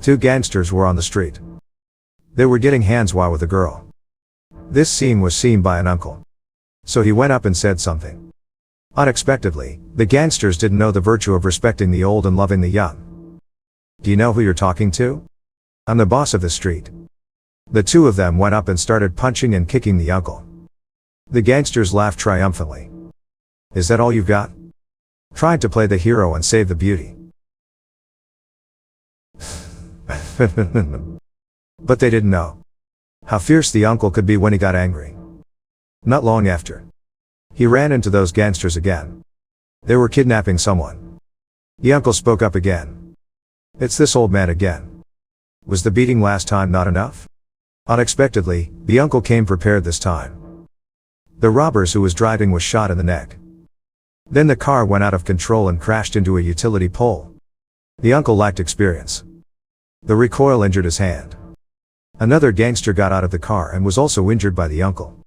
Two gangsters were on the street. They were getting hands-on with a girl. This scene was seen by an uncle. So he went up and said something. Unexpectedly, the gangsters didn't know the virtue of respecting the old and loving the young. Do you know who you're talking to? I'm the boss of the street. The two of them went up and started punching and kicking the uncle. The gangsters laughed triumphantly. Is that all you've got? Tried to play the hero and save the beauty. But they didn't know how fierce the uncle could be when he got angry. Not long after, he ran into those gangsters again. They were kidnapping someone. The uncle spoke up again. It's this old man again. Was the beating last time not enough? Unexpectedly, the uncle came prepared this time. The robbers who was driving was shot in the neck. Then the car went out of control and crashed into a utility pole. The uncle lacked experience. The recoil injured his hand. Another gangster got out of the car and was also injured by the uncle.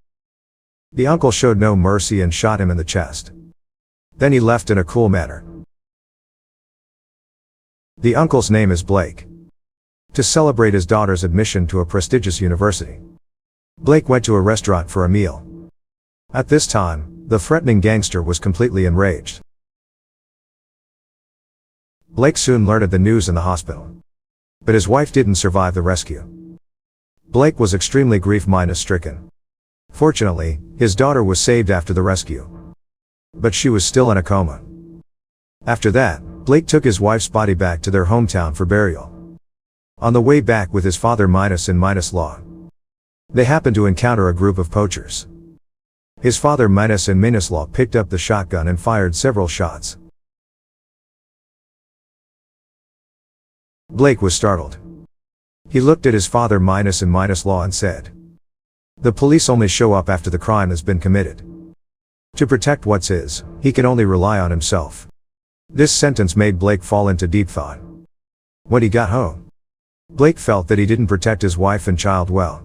The uncle showed no mercy and shot him in the chest. Then he left in a cool manner. The uncle's name is Blake. To celebrate his daughter's admission to a prestigious university, Blake went to a restaurant for a meal. At this time, the threatening gangster was completely enraged. Blake soon learned the news in the hospital. But his wife didn't survive the rescue. Blake was extremely grief-stricken. Fortunately, his daughter was saved after the rescue. But she was still in a coma. After that, Blake took his wife's body back to their hometown for burial. On the way back with his father-in-law, they happened to encounter a group of poachers. His father-in-law picked up the shotgun and fired several shots. Blake was startled. He looked at his father-in-law and said, "The police only show up after the crime has been committed. To protect what's his, he can only rely on himself." This sentence made Blake fall into deep thought. When he got home, Blake felt that he didn't protect his wife and child well.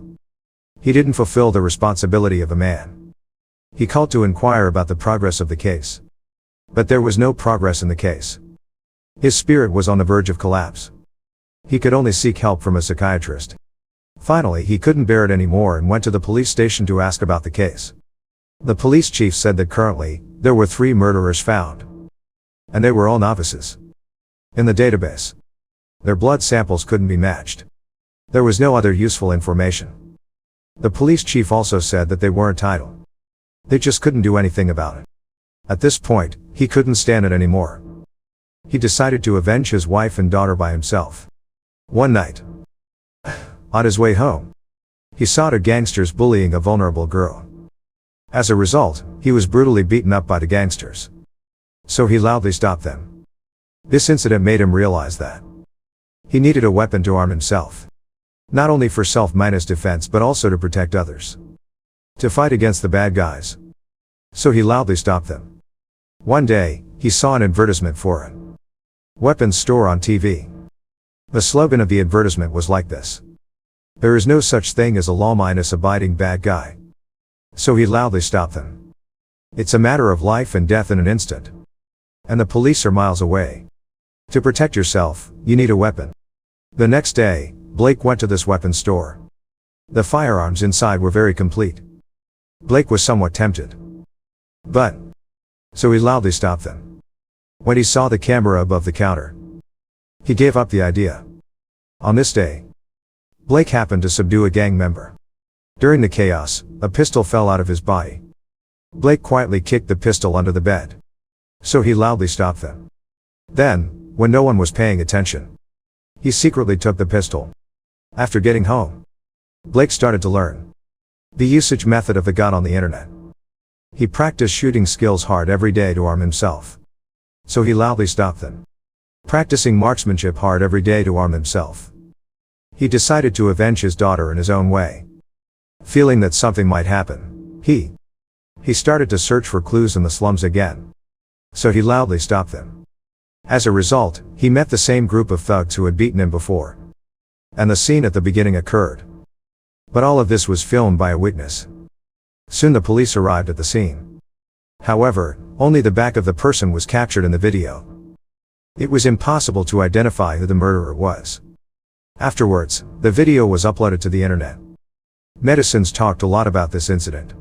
He didn't fulfill the responsibility of a man. He called to inquire about the progress of the case. But there was no progress in the case. His spirit was on the verge of collapse. He could only seek help from a psychiatrist. Finally, he couldn't bear it anymore and went to the police station to ask about the case. The police chief said that currently, there were 3 murderers found. And they were all novices. In the database, their blood samples couldn't be matched. There was no other useful information. The police chief also said that they weren't idle. They just couldn't do anything about it. At this point, he couldn't stand it anymore. He decided to avenge his wife and daughter by himself. One night, on his way home, he saw 2 gangsters bullying a vulnerable girl. As a result, he was brutally beaten up by the gangsters. So he loudly stopped them. This incident made him realize that he needed a weapon to arm himself. Not only for self-defense but also to protect others. To fight against the bad guys. So he loudly stopped them. One day, he saw an advertisement for a weapons store on TV. The slogan of the advertisement was like this: "There is no such thing as a law-abiding bad guy." So he loudly stopped them. It's a matter of life and death in an instant. And the police are miles away. To protect yourself, you need a weapon. The next day, Blake went to this weapons store. The firearms inside were very complete. Blake was somewhat tempted. So he loudly stopped them. When he saw the camera above the counter, he gave up the idea. On this day, Blake happened to subdue a gang member. During the chaos, a pistol fell out of his body. Blake quietly kicked the pistol under the bed. So he loudly stopped them. Then, when no one was paying attention, he secretly took the pistol. After getting home, Blake started to learn the usage method of the gun on the internet. He practiced shooting skills hard every day to arm himself. So he loudly stopped them. Practicing marksmanship hard every day to arm himself. He decided to avenge his daughter in his own way. Feeling that something might happen, he started to search for clues in the slums again. So he loudly stopped them. As a result, he met the same group of thugs who had beaten him before. And the scene at the beginning occurred. But all of this was filmed by a witness. Soon the police arrived at the scene. However, only the back of the person was captured in the video. It was impossible to identify who the murderer was. Afterwards, the video was uploaded to the internet. Netizens talked a lot about this incident.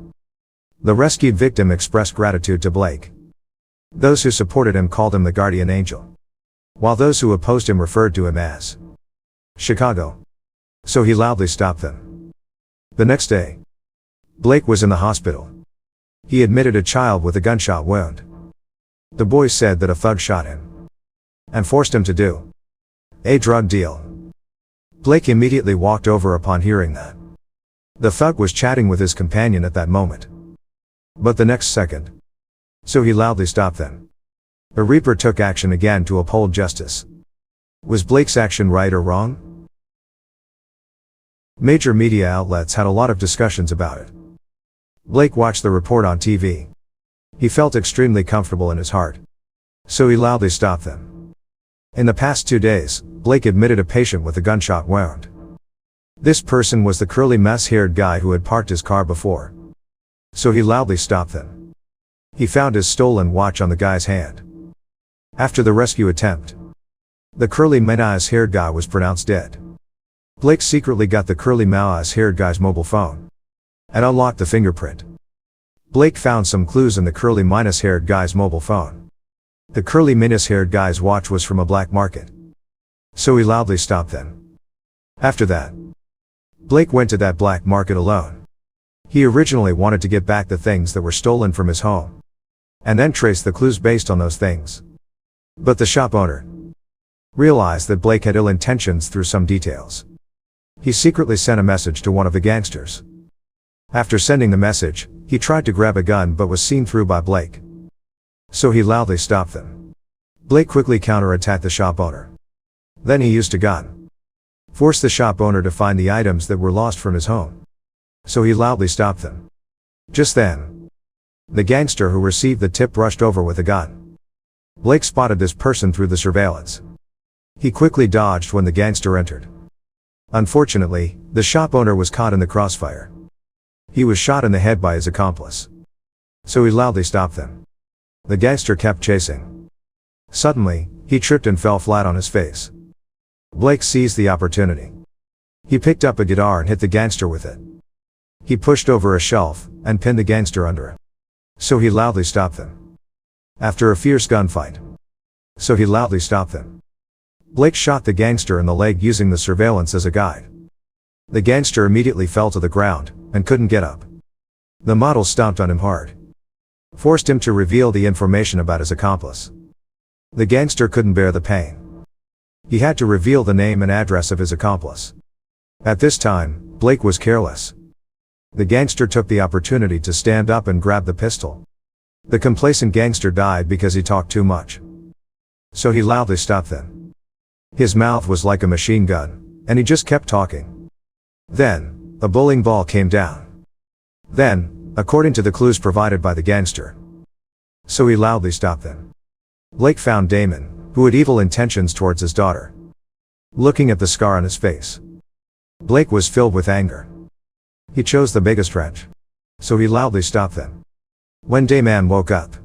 The rescued victim expressed gratitude to Blake. Those who supported him called him the guardian angel, while those who opposed him referred to him as Chicago. So he loudly stopped them. The next day, Blake was in the hospital. He admitted a child with a gunshot wound. The boy said that a thug shot him and forced him to do a drug deal. Blake immediately walked over upon hearing that. The thug was chatting with his companion at that moment. But the next second. So he loudly stopped them. The Reaper took action again to uphold justice. Was Blake's action right or wrong? Major media outlets had a lot of discussions about it. Blake watched the report on TV. He felt extremely comfortable in his heart. So he loudly stopped them. In the past 2 days, Blake admitted a patient with a gunshot wound. This person was the curly mess-haired guy who had parked his car before. So he loudly stopped them. He found his stolen watch on the guy's hand. After the rescue attempt, the curly mess-haired guy was pronounced dead. Blake secretly got the curly mess-haired guy's mobile phone and unlocked the fingerprint. Blake found some clues in the curly mess-haired guy's mobile phone. The curly mess-haired guy's watch was from a black market. So he loudly stopped them. After that, Blake went to that black market alone. He originally wanted to get back the things that were stolen from his home, and then trace the clues based on those things. But the shop owner realized that Blake had ill intentions through some details. He secretly sent a message to one of the gangsters. After sending the message, he tried to grab a gun but was seen through by Blake. So he loudly stopped them. Blake quickly counterattacked the shop owner. Then he used a gun, forced the shop owner to find the items that were lost from his home. So he loudly stopped them. Just then, the gangster who received the tip rushed over with a gun. Blake spotted this person through the surveillance. He quickly dodged when the gangster entered. Unfortunately, the shop owner was caught in the crossfire. He was shot in the head by his accomplice. So he loudly stopped them. The gangster kept chasing. Suddenly, he tripped and fell flat on his face. Blake seized the opportunity. He picked up a guitar and hit the gangster with it. He pushed over a shelf and pinned the gangster under it. So he loudly stopped them. After a fierce gunfight. So he loudly stopped them. Blake shot the gangster in the leg using the surveillance as a guide. The gangster immediately fell to the ground and couldn't get up. The model stomped on him hard, forced him to reveal the information about his accomplice. The gangster couldn't bear the pain. He had to reveal the name and address of his accomplice. At this time, Blake was careless. The gangster took the opportunity to stand up and grab the pistol. The complacent gangster died because he talked too much. So he loudly stopped them. His mouth was like a machine gun, and he just kept talking. Then, a bowling ball came down. Then, according to the clues provided by the gangster. So he loudly stopped them. Blake found Damon, who had evil intentions towards his daughter. Looking at the scar on his face, Blake was filled with anger. He chose the biggest wrench. So he loudly stopped them. When Damon woke up,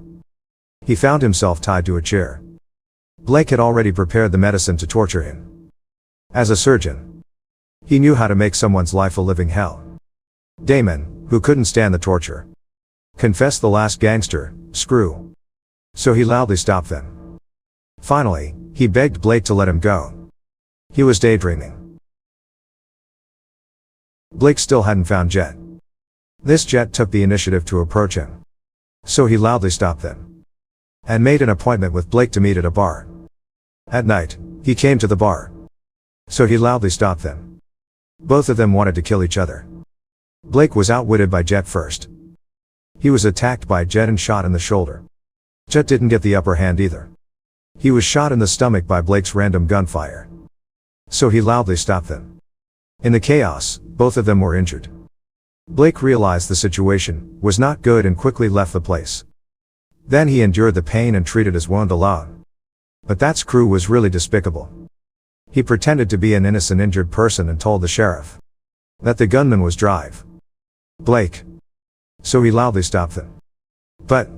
he found himself tied to a chair. Blake had already prepared the medicine to torture him. As a surgeon, he knew how to make someone's life a living hell. Damon, who couldn't stand the torture, confessed the last gangster, Screw. So he loudly stopped them. Finally, he begged Blake to let him go. He was daydreaming. Blake still hadn't found Jet. This Jet took the initiative to approach him. So he loudly stopped them and made an appointment with Blake to meet at a bar. At night, he came to the bar. So he loudly stopped them. Both of them wanted to kill each other. Blake was outwitted by Jet first. He was attacked by Jet and shot in the shoulder. Jet didn't get the upper hand either. He was shot in the stomach by Blake's random gunfire. So he loudly stopped them. In the chaos, both of them were injured. Blake realized the situation was not good and quickly left the place. Then he endured the pain and treated his wound alone. But that Screw was really despicable. He pretended to be an innocent injured person and told the sheriff that the gunman was Drive Blake. So he loudly stopped them. But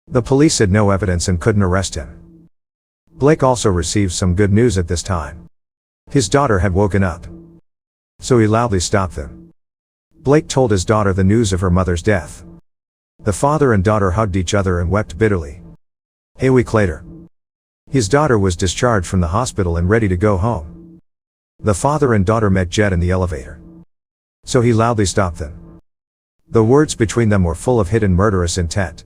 the police had no evidence and couldn't arrest him. Blake also received some good news at this time. His daughter had woken up. So he loudly stopped them. Blake told his daughter the news of her mother's death. The father and daughter hugged each other and wept bitterly. A week later, his daughter was discharged from the hospital and ready to go home. The father and daughter met Jed in the elevator. So he loudly stopped them. The words between them were full of hidden murderous intent.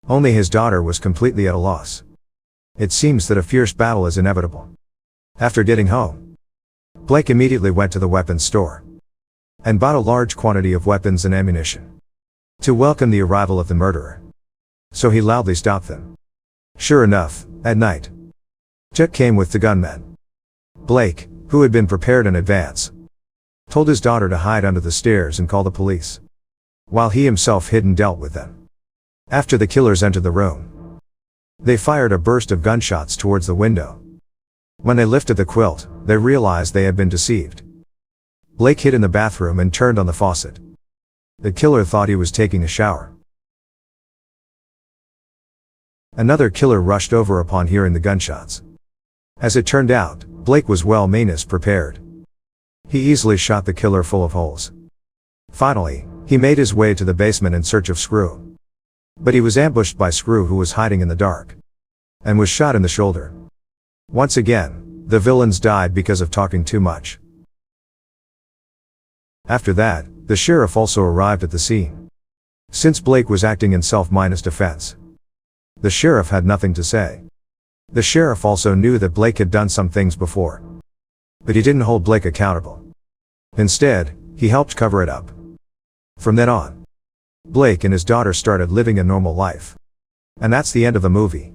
Only his daughter was completely at a loss. It seems that a fierce battle is inevitable. After getting home, Blake immediately went to the weapons store and bought a large quantity of weapons and ammunition to welcome the arrival of the murderer. So he loudly stopped them. Sure enough, at night, Jed came with the gunmen. Blake, who had been prepared in advance, told his daughter to hide under the stairs and call the police, while he himself hid and dealt with them. After the killers entered the room, they fired a burst of gunshots towards the window. When they lifted the quilt, they realized they had been deceived. Blake hid in the bathroom and turned on the faucet. The killer thought he was taking a shower. Another killer rushed over upon hearing the gunshots. As it turned out, Blake was well prepared. He easily shot the killer full of holes. Finally, he made his way to the basement in search of Screw. But he was ambushed by Screw, who was hiding in the dark, and was shot in the shoulder. Once again, the villains died because of talking too much. After that, the sheriff also arrived at the scene. Since Blake was acting in self-defense, the sheriff had nothing to say. The sheriff also knew that Blake had done some things before, but he didn't hold Blake accountable. Instead, he helped cover it up. From then on, Blake and his daughter started living a normal life. And that's the end of the movie.